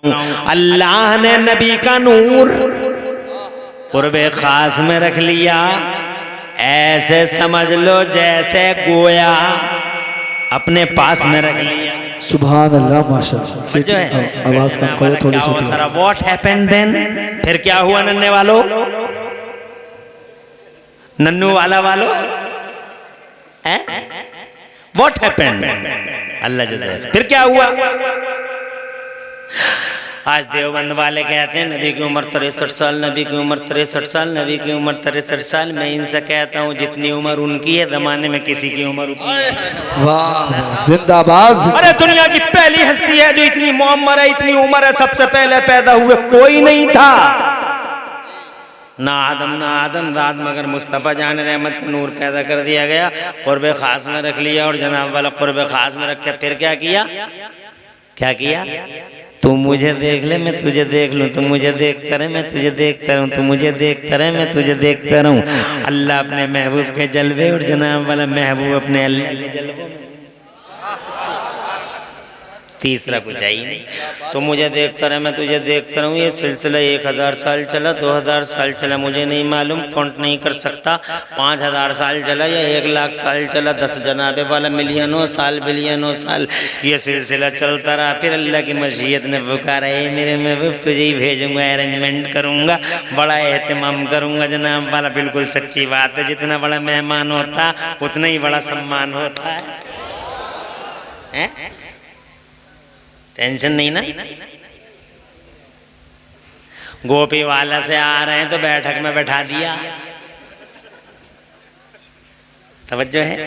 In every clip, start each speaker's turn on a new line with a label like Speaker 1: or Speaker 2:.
Speaker 1: अल्लाह ने नबी का नूर कुर्बे खास में रख लिया। ऐसे समझ लो जैसे गोया अपने पास में रख लिया।
Speaker 2: सुभान अल्लाह माशाअल्लाह। आवाज कम करो थोड़ी सी।
Speaker 1: व्हाट हैपेंड देन, फिर क्या हुआ नन्हे वालों, नन्नू वाला वालों, व्हाट हैपेंड, अल्लाह जैसे फिर क्या हुआ। आज देवबंद वाले कहते हैं नबी की उम्र 63 साल, नबी की उम्र 63 साल, नबी की उम्र 63 साल। मैं इनसे कहता हूँ जितनी उम्र उनकी है जमाने में किसी की उम्र उतनी है।
Speaker 2: वाह जिंदाबाद।
Speaker 1: अरे दुनिया की पहली हस्ती है जो इतनी मुअम्मर है, इतनी उम्र है, सबसे पहले पैदा हुए कोई नहीं था, ना आदम दाद मगर मुस्तफ़ा जान रहमत का नूर पैदा कर दिया गया, कुर्बे खास में रख लिया। और जनाब वाला कुर्बे खास में रखे फिर क्या किया, क्या किया, तू मुझे देख ले मैं तुझे देख लूं, तू मुझे देखता रहे मैं तुझे देखता रहूं, तू मुझे देखता रहे मैं तुझे देखता रहूं। अल्लाह अपने महबूब के जलवे और जनाब वाला महबूब अपने अल्लाह के जलवों में, तीसरा कुछ है ही नहीं। तो मुझे देखता रहे मैं तुझे देखता रहूं। ये सिलसिला 1000 साल चला, 2000 साल चला, मुझे नहीं मालूम, काउंट नहीं कर सकता। 5000 साल चला या 1,00,000 साल चला, 10 जनाबे वाला मिलियनों साल बिलियनों साल ये सिलसिला चलता रहा। फिर अल्लाह की मशीयत ने पुकारा, है मेरे महबूब तुझे ही भेजूंगा, अरेंजमेंट करूंगा, बड़ा एहतमाम करूंगा। जनाब वाला बिल्कुल सच्ची बात है, जितना बड़ा मेहमान होता उतना ही बड़ा सम्मान होता है। टेंशन नहीं ना। गोपी वाला से आ रहे हैं तो बैठक में बैठा दिया, तवज्जो है।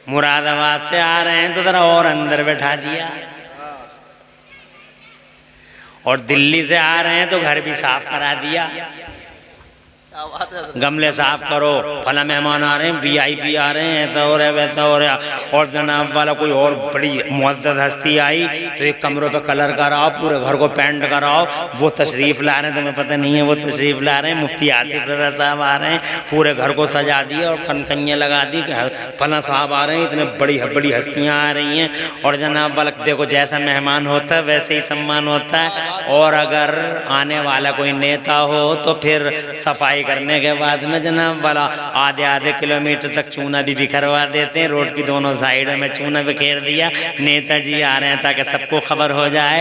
Speaker 1: मुरादाबाद से आ रहे हैं तो जरा और अंदर बैठा दिया, और दिल्ली से आ रहे हैं तो घर भी साफ करा दिया, गमले साफ करो, फला मेहमान आ रहे हैं, VIP आ रहे हैं, ऐसा हो रहा है वैसा हो रहा है। और जनाब वाला कोई और बड़ी मुअज़्ज़ज़ हस्ती आई तो एक कमरों पे कलर कराओ, पूरे घर को पेंट कराओ। वो तशरीफ़ ला रहे हैं, तुम्हें पता नहीं है वो तशरीफ़ ला रहे हैं, मुफ्ती आसिफ रज़ा साहब आ रहे हैं, पूरे घर को सजा दिए और कनकनियाँ लगा दी कि फला साहब आ रहे हैं, इतने बड़ी बड़ी हस्तियाँ आ रही हैं। और जनाब वाला देखो जैसा मेहमान होता है वैसे ही सम्मान होता है। और अगर आने वाला कोई नेता हो तो फिर सफाई करने के बाद में जनाब वाला आधे किलोमीटर तक चूना भी बिखरवा देते हैं। रोड की दोनों साइडों में चूना बिखेर दिया, नेताजी आ रहे हैं, ताकि सबको खबर हो जाए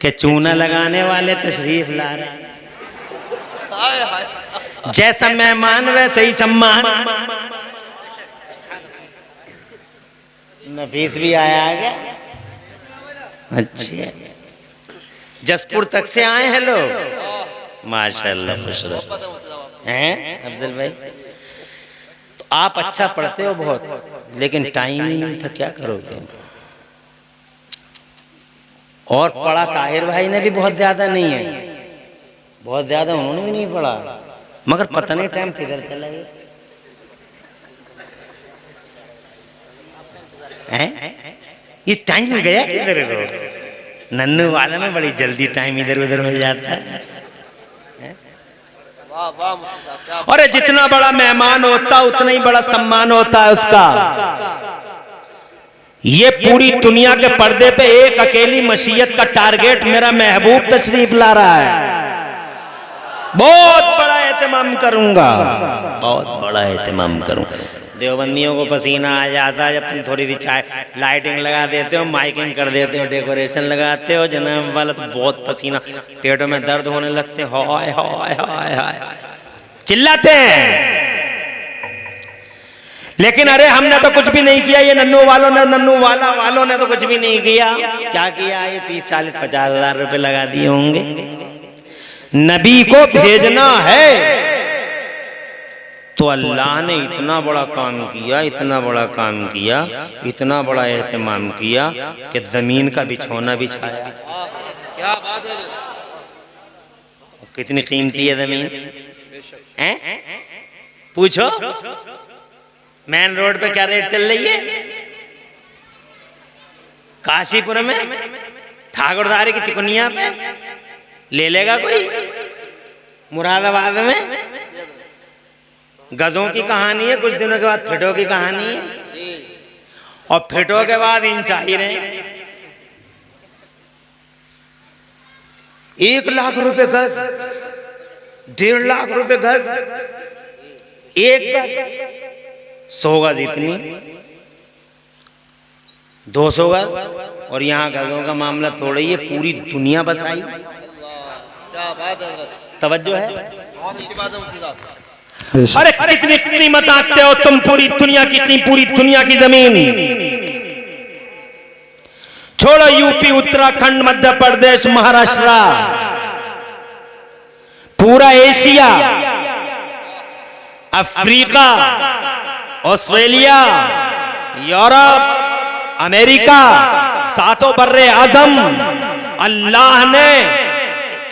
Speaker 1: कि चूना लगाने वाले तशरीफ ला रहे हैं। जैसा मेहमान वैसे ही सम्मान। नफीस भी आया है क्या? अच्छा, जसपुर तक से आए हैं लोग, माशाल्लाह, खुश रहो हैं अफजल भाई। तो आप अच्छा पढ़ते हो बहुत, लेकिन टाइम ही नहीं था, क्या करोगे। और पढ़ा ताहिर भाई ने भी बहुत ज्यादा नहीं है, बहुत ज्यादा उन्होंने भी नहीं पढ़ा, मगर पता नहीं टाइम किधर चला गया है। ये टाइम गया किधर को, नन्नू वाला में बड़ी जल्दी टाइम इधर उधर हो जाता है। और जितना बड़ा मेहमान होता उतना ही बड़ा सम्मान होता है उसका। ये पूरी दुनिया के पर्दे पे एक अकेली मशीयत का टारगेट मेरा महबूब तशरीफ ला रहा है। बहुत बड़ा एहतमाम करूंगा, बहुत बड़ा एहतमाम करूंगा। देवबंदियों को पसीना आ जाता है जब तुम थोड़ी सी चाय लाइटिंग लगा देते हो, माइकिंग कर देते हो, डेकोरेशन लगाते हो, जनाब वाला तो बहुत पसीना, पेटों में दर्द होने लगते, हाय हाय हाय हाय चिल्लाते हैं। लेकिन अरे हमने तो कुछ भी नहीं किया, ये नन्नू वालों ने तो कुछ भी नहीं किया। क्या किया? ये 30, 40, 50 हजार रुपए लगा दिए होंगे। नबी को भेजना है तो अल्लाह ने इतना बड़ा काम किया, इतना बड़ा काम किया, इतना बड़ा एहतमाम किया कि जमीन का बिछौना बिछाया। क्या बात है, कितनी कीमती है जमीन हैं? पूछो मेन रोड पे क्या रेट चल रही है? काशीपुर में ठाकुरदारी की तिकोनिया पे ले लेगा कोई? मुरादाबाद में गजों की कहानी है, कुछ दिनों के बाद फिटों की कहानी है, और फिटों के बाद इंच आ ही रहे। 1,00,000 रुपए गज, 1.5 लाख रुपए गज, एक गज, 100 गज इतनी, 200 गज, और यहाँ गजों का मामला थोड़ा ही है, पूरी दुनिया बसाई। तवज्जो है? अरे कितनी कीमत आते हो तुम, पूरी दुनिया की, पूरी दुनिया की जमीन छोड़ो, यूपी, उत्तराखंड, मध्य प्रदेश, महाराष्ट्र, पूरा Asia, Africa, Australia, Europe, America, सातों बर्रे आजम, अल्लाह ने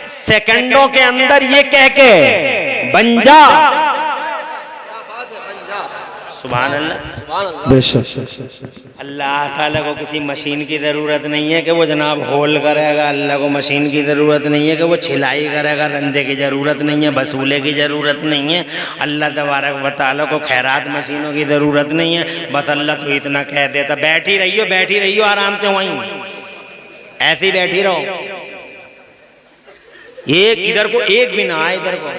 Speaker 1: सेकंडों के अंदर ये कह के बन जा, सुभान अल्लाह,
Speaker 2: बेशक
Speaker 1: अल्लाह ताला को किसी मशीन की ज़रूरत नहीं है कि वो जनाब होल करेगा, अल्लाह को मशीन की ज़रूरत नहीं है कि वो छिलाई करेगा, रंदे की ज़रूरत नहीं है, वसूले की ज़रूरत नहीं है, अल्लाह तबारक व तआला को खैरात मशीनों की ज़रूरत नहीं है। बस अल्लाह तो इतना कह देता, बैठी रहियो आराम से, वहीं ऐसे ही बैठी रहो, एक इधर को एक भी ना आए, इधर को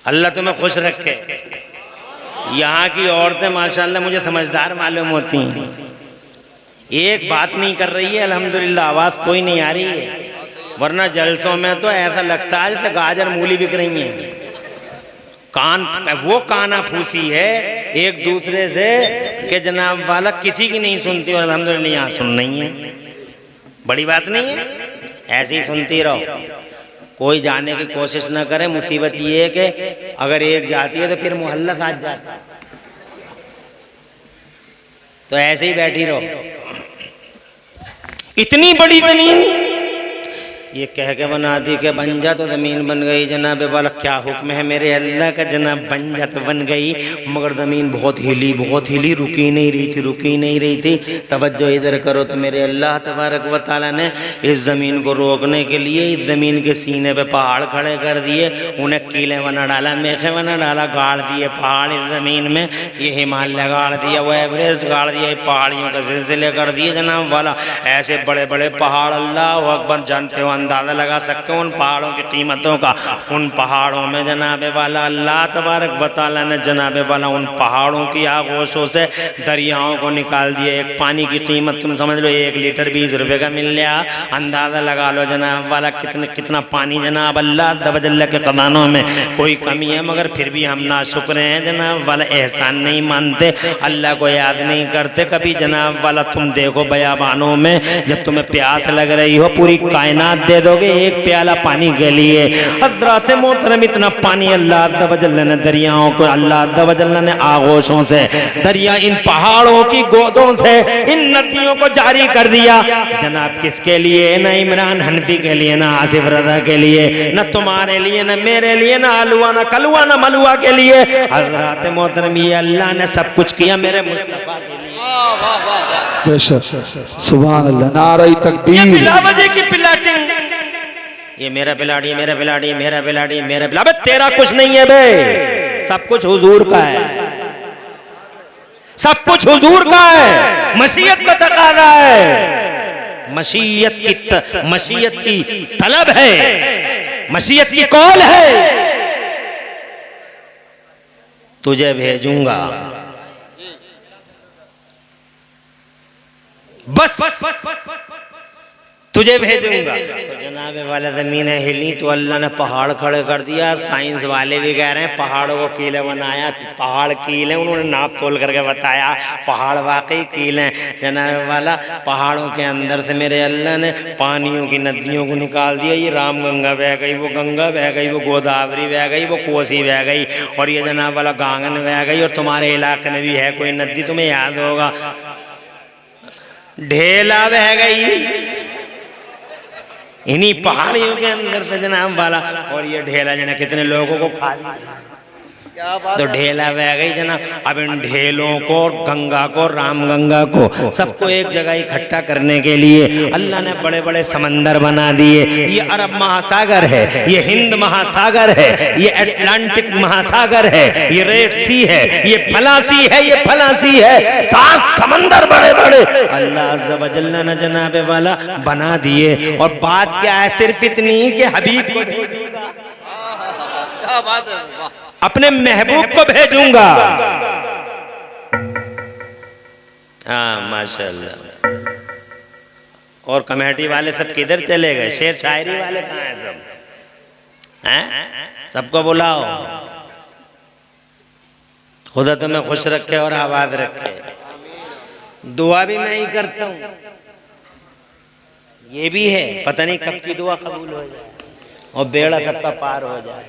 Speaker 1: अल्लाह तुम्हें खुश रखे। यहाँ की औरतें माशाल्लाह मुझे समझदार मालूम होती हैं, एक बात नहीं कर रही है, अल्हम्दुलिल्लाह आवाज़ कोई नहीं आ रही है, वरना जलसों में तो ऐसा लगता है जैसे गाजर मूली बिक रही हैं। कान वो काना फूसी है एक दूसरे से कि जनाब वाला किसी की नहीं सुनती, और अल्हम्दुलिल्लाह यहाँ सुन नहीं है, बड़ी बात नहीं है, ऐसे ही सुनती रहो, कोई जाने की कोशिश ना करे। मुसीबत ये है कि अगर एक जाती है तो फिर मोहल्ला साथ जाता है, तो ऐसे ही बैठी रहो। इतनी बड़ी जमीन ये कह के बना दी कि बन जा, तो ज़मीन बन गई। जनाब वाला क्या हुक्म है मेरे अल्लाह का, जनाब बन जा तो बन गई, मगर ज़मीन बहुत हिली, रुकी नहीं रही थी। तवज्जो इधर करो तो मेरे अल्लाह तबारक व तआला ने इस ज़मीन को रोकने के लिए इस ज़मीन के सीने पे पहाड़ खड़े कर दिए, उन्हें कीले बना डाला, मेखे बना डाला, गाड़ दिए पहाड़ इस ज़मीन में, ये हिमालय गाड़ दिया, वो एवरेस्ट गाड़ दिया, ये पहाड़ियों के सिलसिले कर दिए जनाब वाला। ऐसे बड़े बड़े पहाड़, अल्लाह अकबर, जानते हो, अंदाज़ा लगा सकते हो उन पहाड़ों की कीमतों का। उन पहाड़ों में जनाबे वाला अल्लाह तबारक व तआला ने जनाबे वाला उन पहाड़ों की आगोशों से दरियाओं को निकाल दिए। एक पानी की कीमत तुम समझ लो 1 लीटर 20 रुपये का मिल गया, अंदाज़ा लगा लो जनाब वाला कितना पानी जनाब अल्लाह तवज्जो के खजानों में कोई कमी है, मगर फिर भी हम नाशुक्र हैं जनाब वाला, एहसान नहीं मानते, अल्लाह को याद नहीं करते कभी जनाब वाला। तुम देखो बयाबानों में जब तुम्हें प्यास लग रही हो, पूरी कायनात दे दोगे एक प्याला पानी के लिए। हज़रात मोहतरम, इतना पानी अल्लाह अज़्ज़ व जल्ल ने दरियाओं को, अल्लाह अज़्ज़ व जल्ल ने आगोशों से, दरिया इन पहाड़ों की गोदों से इन नदियों को जारी कर दिया जनाब। किसके लिए? न इमरान हनफी के लिए, न आसिफ रजा के लिए, न तुम्हारे लिए, न मेरे लिए, न अलवा, न कलवा, न मलवा के लिए। हज़रात मोहतरम, ये अल्लाह ने सब कुछ किया मेरे मुस्तफ़ा के लिए।
Speaker 2: बेशक, सुभान अल्लाह, नारे तकबीर।
Speaker 1: ये बिला वजह की पिलाटिंग, ये मेरा पिलाड़ी, मेरा पिलाड़ी, मेरा पिलाड़ी, मेरा पिला, अबे तेरा कुछ नहीं है बे, सब कुछ हुजूर का है, सब कुछ हुजूर का है। मशीयत का तकाज़ा है, मशीयत की तलब है, मशीयत की कौल है, तुझे भेजूंगा बस, तुझे भेजूंगा। तो जनाबे वाला ज़मीन हिली तो अल्लाह ने पहाड़ खड़े कर दिया। साइंस वाले भी कह रहे हैं पहाड़ों को कीले बनाया, पहाड़ कीले, उन्होंने नाप तोल करके बताया पहाड़ वाकई कीले। जनाबे वाला पहाड़ों के अंदर से मेरे अल्लाह ने पानियों की नदियों को निकाल दिया। ये राम गंगा बह गई, वो गंगा बह गई, वो गोदावरी बह गई, वो कोसी बह गई, और ये जनाब वाला गांगन बह गई। और तुम्हारे इलाके में भी है कोई नदी, तुम्हें याद होगा, ढेला बह गई इन्हीं पहाड़ियों के अंदर से जनाब वाला। और ये ढेला जना कितने लोगों को खा लिया, तो ढेला बह गई जनाब। अब इन ढेलों को, गंगा को, रामगंगा को, सबको एक जगह इकट्ठा करने के लिए अल्लाह ने बड़े बड़े समंदर बना दिए। ये अरब महासागर है, ये हिंद महासागर है, ये अटलांटिक महासागर है, ये रेड सी है, ये फलासी है, ये फलासी है। 7 समंदर बड़े बड़े अल्लाह अज़्ज़ा व जल्ला ने जनाबे वाला बना दिए। और बात क्या है, सिर्फ इतनी कि हबीब को भेजूंगा, अपने महबूब को भेजूंगा। हाँ माशाल्लाह। और कमेटी वाले सब किधर चले गए? शेर शायरी वाले कहाँ हैं सब? हैं? सबको बुलाओ। खुदा तुम्हें खुश रखे और आबाद रखे। दुआ भी मैं ही करता हूँ, ये भी है, पता नहीं कब की दुआ कबूल हो जाए और बेड़ा सबका पार हो जाए।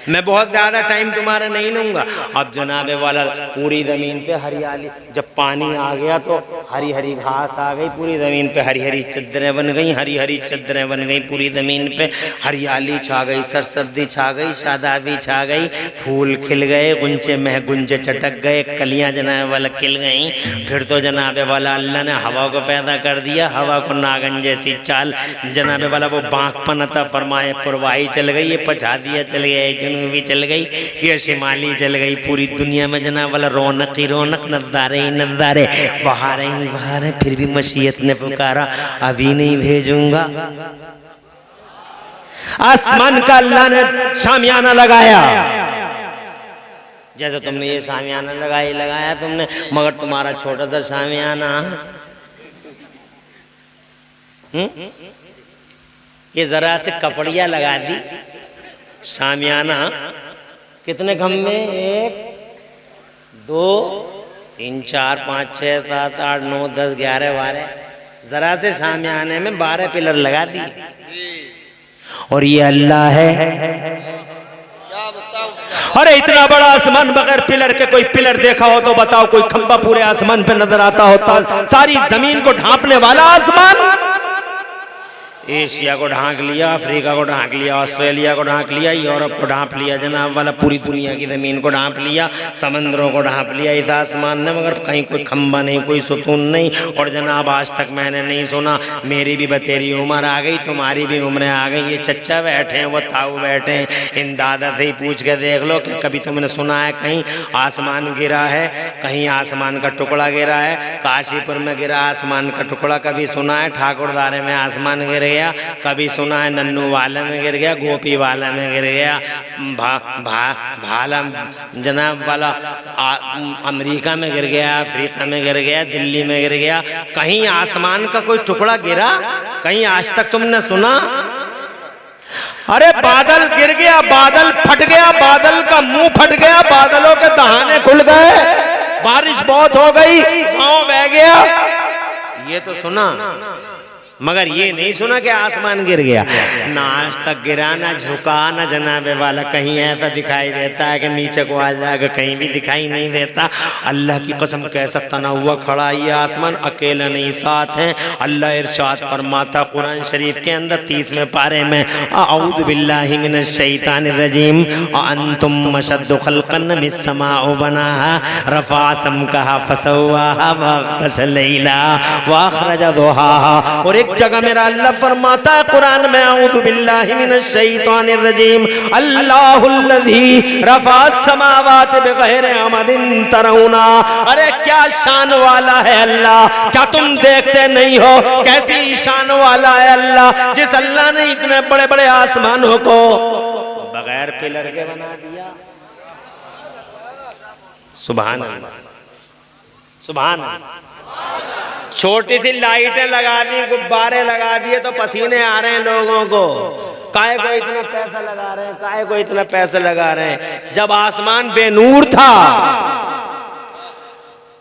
Speaker 1: मैं बहुत ज़्यादा टाइम तुम्हारा नहीं लूँगा। अब जनाबे वाला पूरी ज़मीन पे हरियाली, जब पानी आ गया तो हरी हरी घास आ गई, पूरी ज़मीन पे हरी हरी चद्दरें बन गई, हरी हरी चद्दरें बन गई, पूरी ज़मीन पे हरियाली छा गई, सरसब्दी छा गई, शादाबी छा गई, फूल खिल गए, गुंजे में गुंजे चटक गए, कलियाँ जनाबे वाला खिल गई। फिर तो जनाबे वाला अल्लाह ने हवा को पैदा कर दिया, हवा को नागन जैसी चाल जनाबे वाला वो बाँकपन अता फरमाए, पुरवाई चल गई, ये पछा दिया चल गया, जनूबी चल गई, ये शिमाली चल गई, पूरी दुनिया में जनाब वाला रौनक ही रौनक, नज़ारे ही नज़ारे, बहार ही बहार है। फिर भी मशीयत ने पुकारा, अभी नहीं भेजूंगा। आसमान का अल्लाह ने शामियाना लगाया, जैसे तुमने ये शामियाना लगाया तुमने, मगर तुम्हारा छोटा सा शामियाना, ये जरा से कपड़िया लगा दी। शामियाना कितने खम्भे? 1 2 3 4 5 6 7 8 9 10 11 12, जरा से शामियाने में 12 पिलर लगा दी। और ये अल्लाह है। अरे इतना बड़ा आसमान बगैर पिलर के, कोई पिलर देखा हो तो बताओ? कोई खंभा पूरे आसमान पे नजर आता होता? सारी जमीन को ढांपने वाला आसमान। एशिया को ढांक लिया, अफ्रीका को ढांक लिया, ऑस्ट्रेलिया को ढांक लिया, यूरोप को ढांप लिया जनाब वाला, पूरी दुनिया की ज़मीन को ढांप लिया, समंदरों को ढांप लिया इस आसमान ने, मगर कहीं कोई खंबा नहीं, कोई सुतून नहीं। और जनाब आज तक मैंने नहीं सुना, मेरी भी बतेरी उम्र आ गई, तुम्हारी भी उम्रें आ गई, ये चच्चा बैठे हैं, वो ताऊ बैठे हैं, इन दादा से ही पूछ के देख लो कि कभी तुमने सुना है कहीं आसमान गिरा है? कहीं आसमान का टुकड़ा गिरा है? काशीपुर में गिरा आसमान का टुकड़ा कभी सुना है? ठाकुरदारे में आसमान गिर गया कभी सुना है? नन्नू वाले में गिर गया, गोपी वाला में गिर गया, भाला जनाब वाला अमेरिका में गिर गया, अफ्रीका में गिर गया, दिल्ली में गिर गया। कहीं आसमान का कोई टुकड़ा गिरा? कहीं आज तक तुमने सुना? अरे बादल गिर गया, बादल फट गया, बादल का मुंह फट गया, बादलों के दहाने खुल गए, बारिश बहुत हो गई, गांव बह गया, ये तो सुना। मगर ये नहीं सुना कि आसमान गिर गया। ना आज तक गिरा, ना झुका, ना जनाबे वाला कहीं ऐसा दिखाई देता है कि नीचे को आ जाएगा, कहीं भी दिखाई नहीं देता। अल्लाह की कसम कैसा तना हुआ खड़ा ये आसमान, अकेला नहीं साथ है। अल्लाह इरशाद फरमाता कुरान शरीफ के अंदर 30वें पारे में, अऊज़ु बिल्लाहि मिनश शैतानिर रजीम, अंतुम अशद्दु खल्क़न मिस समाउ बनाहा रफ़ा समकाहा फसव्वाहा वग़तश लैला व अख़रज दुहाहा। और एक जगह मेरा अल्लाह फरमाता है कुरान में, अऊज़ु बिल्लाहि मिनश शैतानिर रजीम, अल्लाहुल्लज़ी रफ़अस समावाति बिग़ैरि अमदिन तरौना। अरे क्या शान वाला है अल्लाह, क्या तुम देखते नहीं हो? कैसी शान वाला है अल्लाह, जिस अल्लाह ने इतने बड़े बड़े आसमानों को बगैर पिलर के बना दिया। सुभान अल्लाह, सुभान अल्लाह। छोटी सी लाइटें लगा दी, गुब्बारे लगा दिए तो पसीने आ रहे हैं लोगों को। काहे को इतना पैसा लगा रहे हैं, काहे को इतना पैसा लगा रहे हैं? जब आसमान बेनूर था,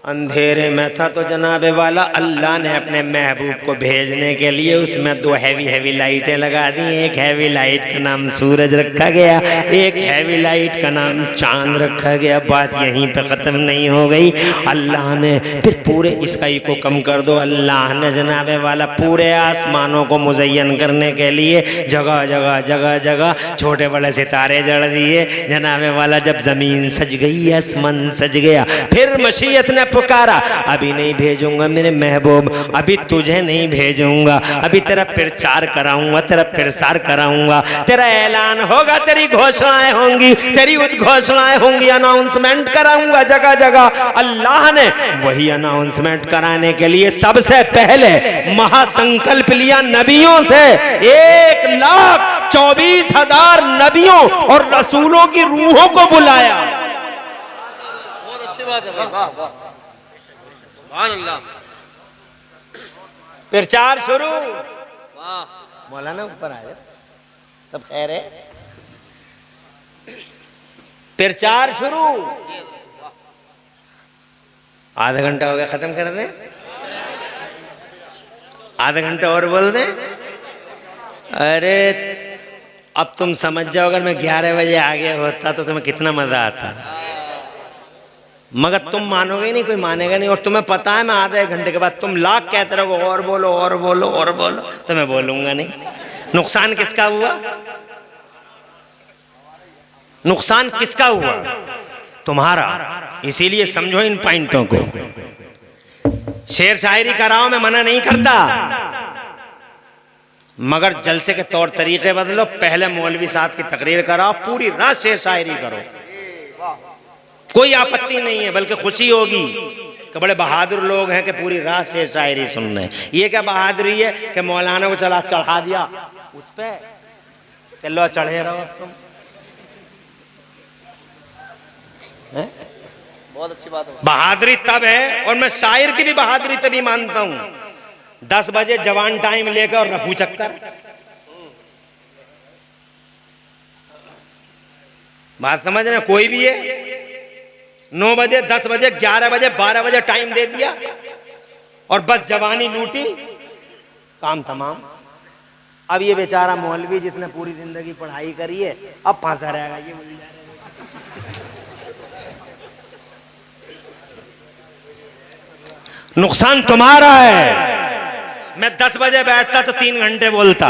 Speaker 1: अंधेरे में था तो जनाबे वाला अल्लाह ने अपने महबूब को भेजने के लिए उसमें दो हैवी लाइटें लगा दी। एक हैवी लाइट का नाम सूरज रखा गया, एक हैवी लाइट का नाम चांद रखा गया। बात यहीं पे ख़त्म नहीं हो गई। अल्लाह ने फिर पूरे स्काई को कम कर दो। अल्लाह ने जनाबे वाला पूरे आसमानों को मुज़य्यन करने के लिए जगह जगह जगह जगह छोटे बड़े सितारे जड़ दिए। जनाबे वाला जब ज़मीन सज गई, आसमान सज गया, फिर मशीयत ने पुकारा, अभी नहीं भेजूंगा मेरे महबूब, अभी तुझे नहीं भेजूंगा, अभी तेरा प्रचार कराऊंगा, तेरा प्रसार कराऊंगा, तेरा ऐलान होगा, तेरी घोषणाएं होंगी, तेरी उद्घोषणाएं होंगी, अनाउंसमेंट कराऊंगा जगह जगह। अल्लाह ने वही अनाउंसमेंट कराने के लिए सबसे पहले महासंकल्प लिया नबियों से। 1,24,000 नबियों और रसूलों की रूहों को बुलाया।
Speaker 3: बहुत अच्छी बात है भाई, वाह वाह, सुभान अल्लाह।
Speaker 1: प्रचार शुरू।
Speaker 3: वाह,
Speaker 1: मौलाना ऊपर आए, सब खैर है। प्रचार शुरू। आधा घंटा हो गया, खत्म कर दें? आधा घंटा और बोल दें? अरे अब तुम समझ जाओ, अगर मैं 11 बजे आगे होता तो तुम्हें कितना मजा आता। मगर तुम मानोगे नहीं, कोई मानेगा नहीं। और तुम्हें पता है मैं आधे एक घंटे के बाद तुम लाख कहते रहोगे और बोलो और बोलो और बोलो, तो मैं बोलूंगा नहीं। नुकसान किसका हुआ? नुकसान किसका हुआ? तुम्हारा। इसीलिए समझो इन पॉइंटों को। शेर शायरी कराओ, मैं मना नहीं करता, मगर जलसे के तौर तरीके बदलो। पहले मौलवी साहब की तकरीर कराओ, पूरी रात शेर शायरी करो, कोई आपत्ति नहीं है, बल्कि खुशी होगी कि बड़े बहादुर लोग हैं कि पूरी रात शेर शायरी सुन रहे हैं। ये क्या बहादुरी है कि मौलाना को चढ़ा दिया उस पे, लो चढ़े रहो तुम।
Speaker 3: बहुत अच्छी बात है।
Speaker 1: बहादुरी तब है, और मैं शायर की भी बहादुरी तभी मानता हूं, 10 बजे जवान टाइम लेकर और रफू चक्कर। बात समझ रहे? कोई भी है 9 बजे, 10 बजे, 11 बजे, 12 बजे टाइम दे दिया और बस जवानी लूटी, काम तमाम। अब ये बेचारा मौलवी जिसने पूरी जिंदगी पढ़ाई करी है, अब फंसा रहेगा। ये नुकसान तुम्हारा है। मैं 10 बजे बैठता तो 3 घंटे बोलता,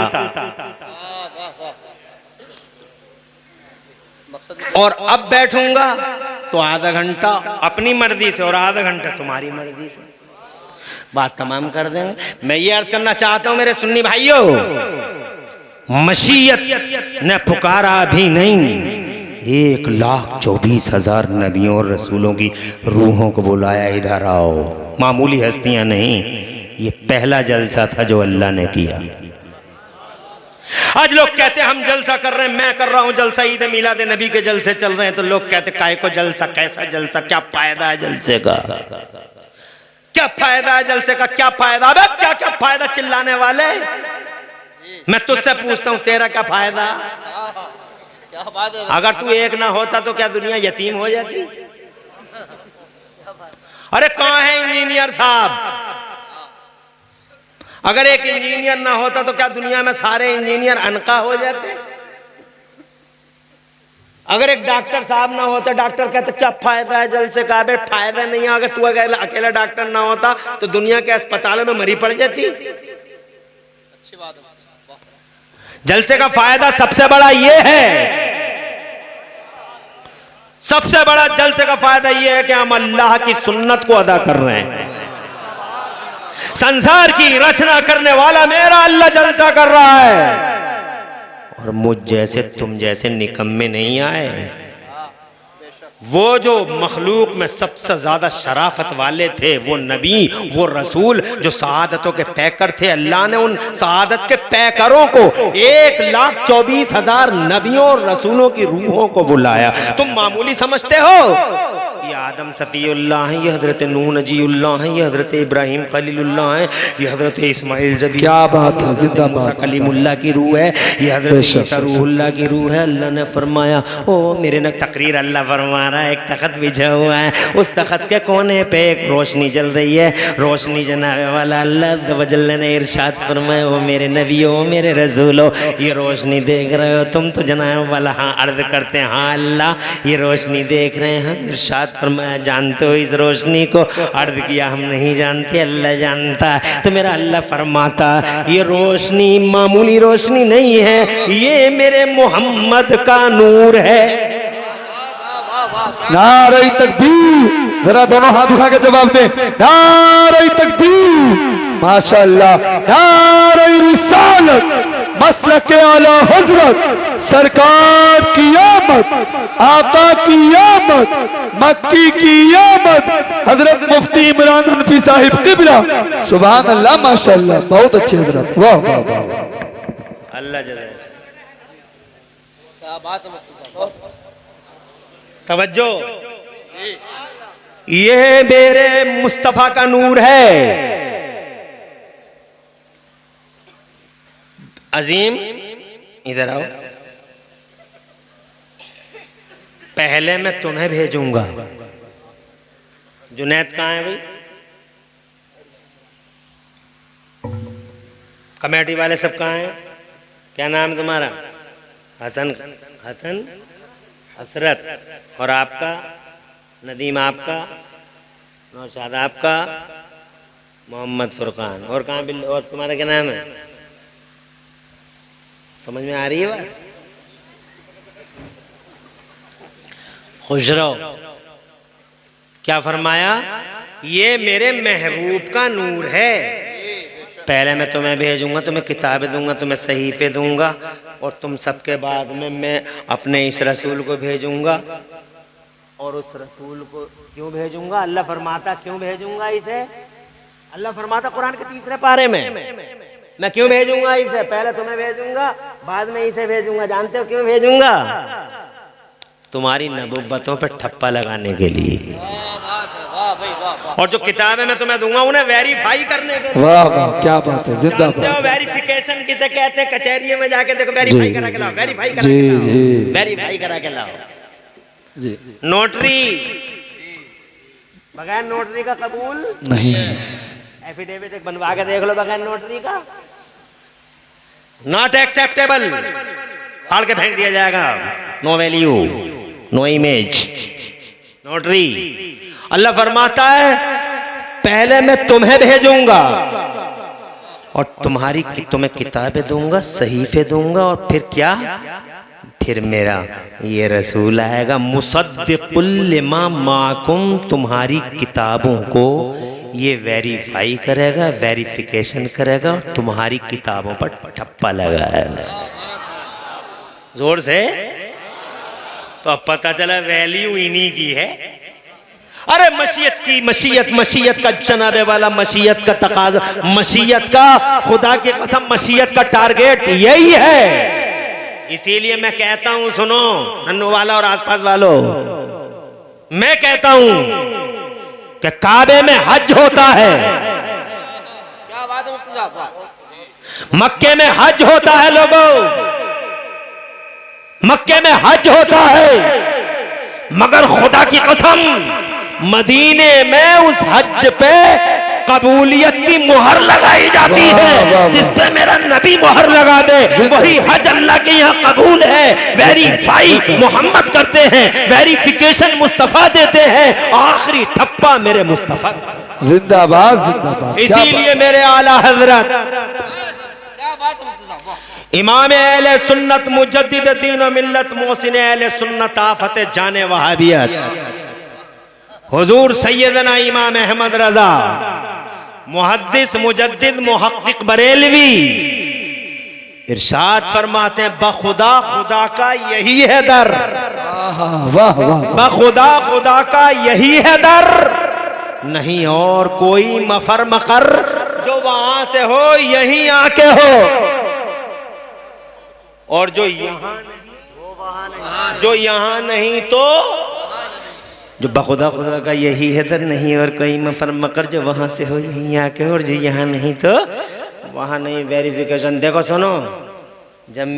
Speaker 1: और अब बैठूंगा तो आधा घंटा अपनी मर्जी से और आधा घंटा तुम्हारी मर्जी से। बात तमाम कर देंगे। मैं ये अर्ज करना चाहता हूं मेरे सुन्नी भाइयों, मशीयत ने पुकारा भी नहीं, 1,24,000 नबियों और रसूलों की रूहों को बुलाया, इधर आओ। मामूली हस्तियां नहीं, ये पहला जलसा था जो अल्लाह ने किया। आज लोग कहते हैं हम जलसा कर रहे हैं, मैं कर रहा हूं जलसा, ईद मिलाद नबी के जलसे चल रहे हैं, तो लोग कहते हैं काय को जलसा, कैसा जलसा, क्या फायदा है जलसे का, क्या फायदा है जलसे का, क्या फायदा? अबे क्या क्या फायदा चिल्लाने वाले? मैं तुझसे पूछता हूं तेरा क्या फायदा?
Speaker 3: क्या बात है।
Speaker 1: अगर तू एक ना होता तो क्या दुनिया यतीम हो जाती? अरे कहां है इंजीनियर साहब? अगर एक इंजीनियर ना होता तो क्या दुनिया में सारे इंजीनियर अनका हो जाते? अगर एक डॉक्टर साहब ना होता, डॉक्टर कहते क्या फायदा है जलसे का? अबे फायदा नहीं है। अगर तू अकेला डॉक्टर ना होता तो दुनिया के अस्पतालों में मरी पड़ जाती।
Speaker 3: अच्छी बात है।
Speaker 1: जलसे का फायदा सबसे बड़ा ये है, सबसे बड़ा जलसे का फायदा ये है कि हम अल्लाह की सुन्नत को अदा कर रहे हैं। संसार की रचना करने वाला मेरा अल्लाह जलसा कर रहा है, और मुझ जैसे तुम जैसे निकम्मे नहीं आए। वो जो मखलूक में सबसे ज्यादा शराफत वाले थे, वो नबी, वो रसूल जो शहादतों के पैकर थे, अल्लाह ने उन शहादत के पैकरों को 1,24,000 नबियों और रसूलों की रूहों को बुलाया। तुम मामूली समझते हो? ये आदम सफ़ीउल्लाह है, ये हजरत नूह नजीउल्लाह है, ये हजरत इब्राहिम खलीलुल्लाह है, ये हजरत इस्माइल ज़बी,
Speaker 2: क्या बात है, जिंदाबाद,
Speaker 1: कलीमुल्लाह की रूह है, ये हजरत ईसा रूहुल्लाह की रूह है। अल्लाह ने फरमाया, ओ मेरे न तकरीर अल्लाह फरमा हमारा एक तख्त बिछा हुआ है, उस तख्त के कोने पे एक रोशनी जल रही है। रोशनी जनाबे वाला अल्लाह अज़्ज़ व जल्ल ने इरशाद फरमाया, ओ मेरे नबियो, मेरे रसूलो, ये रोशनी देख रहे हो तुम? तो जनाबे वाला हाँ अर्ज़ करते हैं, हाँ अल्लाह ये रोशनी देख रहे हैं हम। इरशाद फरमाया, जानते हो इस रोशनी को? अर्ज़ किया, हम नहीं जानते, अल्लाह जानता है। तो मेरा अल्लाह फरमाता, ये रोशनी मामूली रोशनी नहीं है, ये मेरे मोहम्मद का नूर है।
Speaker 2: नारे तकबीर, जरा दोनों हाथ उठा के जवाब दे, नारे तकबीर, माशाअल्लाह, नारे रिसालत, मसलक आला हजरत, सरकार की आमद, आका की आमद, मक्की की आमद, हजरत मुफ्ती इमरान हनफी साहिब किबला। सुभान अल्लाह, माशाअल्लाह, बहुत अच्छे हजरत, वाह वाह वाह।
Speaker 1: अल्लाह जल्ल
Speaker 3: क्या बात है मुफ्ती साहब,
Speaker 1: तवज्जो, ये मेरे मुस्तफा का नूर है। अजीम इधर आओ, पहले मैं तुम्हें भेजूंगा। जुनैद कहाँ है भाई? कमेटी वाले सब कहाँ हैं? क्या नाम है तुम्हारा? हसन, हसन, हसरत, और आपका? नदीम आपका, नौशाद आपका, मोहम्मद फुरकान, और कहाँ बिल, और तुम्हारा क्या नाम है? समझ में आ रही है बात? खुश रहो। क्या फरमाया? ये मेरे महबूब का नूर है। पहले मैं तुम्हें भेजूंगा, तुम्हें किताबें दूंगा, तुम्हें सहीफे दूंगा, और तुम सबके बाद में मैं अपने इस रसूल को भेजूंगा। और उस रसूल को क्यों भेजूंगा? अल्लाह फरमाता क्यों भेजूंगा इसे? अल्लाह फरमाता कुरान के 3 पारे में, मैं क्यों भेजूंगा इसे? पहले तुम्हें भेजूंगा, बाद में इसे भेजूंगा। जानते हो क्यों भेजूंगा? तुम्हारी नबुव्वतों पे ठप्पा लगाने के लिए।
Speaker 3: वाह भाई वाह।
Speaker 1: और जो किताबें मैं तुम्हें दूंगा उन्हें वेरीफाई करने के लिए।
Speaker 2: वाह वाह, क्या बात है,
Speaker 1: जानते हो
Speaker 2: जिंदाबाद।
Speaker 1: वेरिफिकेशन किसे कहते हैं? कचहरी में जाके देखो, वेरीफाई करा के लाओ, वेरीफाई करा
Speaker 2: जी,
Speaker 1: के लाओ,
Speaker 2: जी।
Speaker 1: वेरीफाई करा के लाओ।
Speaker 2: जी,
Speaker 1: नोटरी बगैर नोटरी का कबूल
Speaker 2: नहीं,
Speaker 1: एफिडेविट एक बनवा के देख लो बगैर नोटरी का, नॉट एक्सेप्टेबल, फाड़ के फेंक दिया जाएगा। No value, no image, notary. Allah फरमाता है पहले मैं तुम्हें भेजूंगा और तुम्हें किताबें दूंगा, सहीफे दूंगा, और फिर क्या? फिर मेरा ये रसूल आएगा, मुसद्दिकुल लिमा माकुम, तुम्हारी किताबों को ये वेरीफाई करेगा, वेरिफिकेशन करेगा, और तुम्हारी किताबों पर ठप्पा लगाएगा। जोर से। तो अब पता चला वैल्यू इन्हीं की है। अरे मशीयत की, मशीयत का जनाबे वाला, मशीयत का तकाजा, मशीयत का, खुदा की कसम, मशीयत का टारगेट यही है। इसीलिए मैं कहता हूं, सुनो नन्नू वाला और आसपास वालों, मैं कहता हूं कि काबे में हज होता है,
Speaker 3: क्या बात है मुफ्ती साहब,
Speaker 1: मक्के में हज होता है लोगों, मक्के में हज होता है, मगर खुदा की कसम मदीने में उस हज पे कबूलियत की मुहर लगाई जाती है। जिस पे मेरा नबी मुहर लगा दे वही हज अल्लाह के यहाँ कबूल है। वेरीफाई मोहम्मद करते हैं, वेरिफिकेशन मुस्तफा देते हैं, आखिरी ठप्पा मेरे मुस्तफा।
Speaker 2: जिंदाबाद जिंदाबाद।
Speaker 1: इसीलिए मेरे आला हजरत
Speaker 3: क्या बात है मुफ्ती साहब, वाह।
Speaker 1: इमाम अहले सुन्नत मुजद्दिद दीन व मिल्लत मोहसिन अहले सुन्नत आफत जाने वहाबियत हुजूर सैयदना इमाम अहमद रजा मुहद्दिस मुजद्दिद मुहक्किक बरेलवी इरशाद फरमाते हैं, बखुदा खुदा का यही है दर,
Speaker 2: वाह वाह,
Speaker 1: बखुदा खुदा का यही है दर, नहीं और कोई मफर मकर जो वहां से हो यहीं आके हो, और जो यहाँ नहीं वो वहां नहीं, जो यहाँ नहीं तो जो बखुदा खुदा का यही है दर, नहीं और कोई मफर मकर जो वहां से हो यहीं आके हो, और जो यहाँ नहीं तो वहां नहीं। वेरिफिकेशन देखो, सुनो, जब